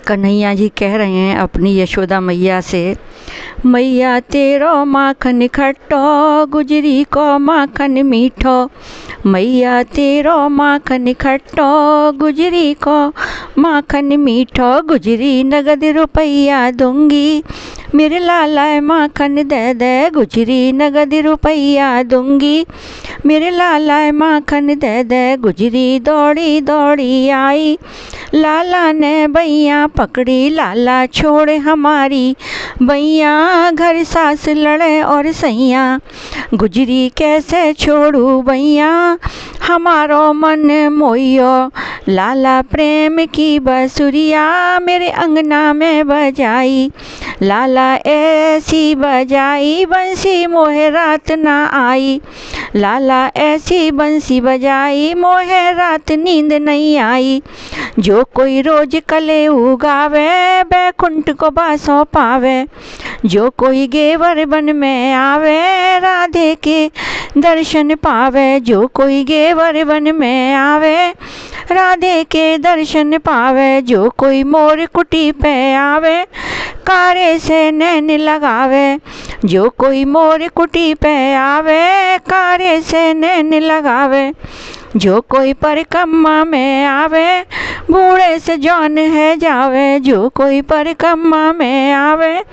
कन्हैया जी कह रहे हैं अपनी यशोदा मैया से, मैया तेरो माखन खट्टो, गुजरी को माखन मीठो। मैया तेरो माखन खट्टो, गुजरी को माखन मीठो। गुजरी नगद रुपया दूंगी, मेरे लाला माखन दे दे। गुजरी नगद रुपया दूंगी, मेरे लाला माखन दे दे। गुजरी दौड़ी दौड़ी आई, लाला ने बैया पकड़ी। लाला छोड़ हमारी बैया, घर सास लड़े और सैया। गुजरी कैसे छोड़ू बैया, हमारो मन मोइयो। लाला प्रेम की बसुरिया, मेरे अंगना में बजाई। लाला ऐसी बजाई बंसी, मोहे रात ना आई। लाला ऐसी बंसी बजाई, मोहे रात नींद नहीं आई। जो कोई रोज कले उगावे, बैकुंठ को बासों पावे। जो कोई गेवर बन में आवे, राधे के दर्शन पावे। जो कोई गेवर बन में आवे, राधे के दर्शन पावे। जो कोई मोर कुटी पे आवे, कारे से नैन लगावे। जो कोई मोर कुटी पे आवे, कारे से नैन लगावे। जो कोई परिक्रमा में आवे, बूढ़े से जौन है जावे। जो कोई परिक्रमा में आवे,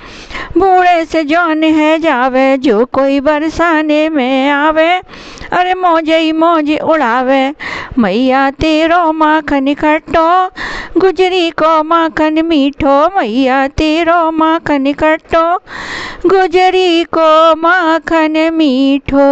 बूढ़े से जौन है जावे। जो कोई बरसाने में आवे, अरे मौजे ही मौज उड़ावे। मैया तेरो माखन खट्टो, गुजरी को माखन मीठो। मैया तेरो माखन खट्टो, गुजरी को माखन मीठो।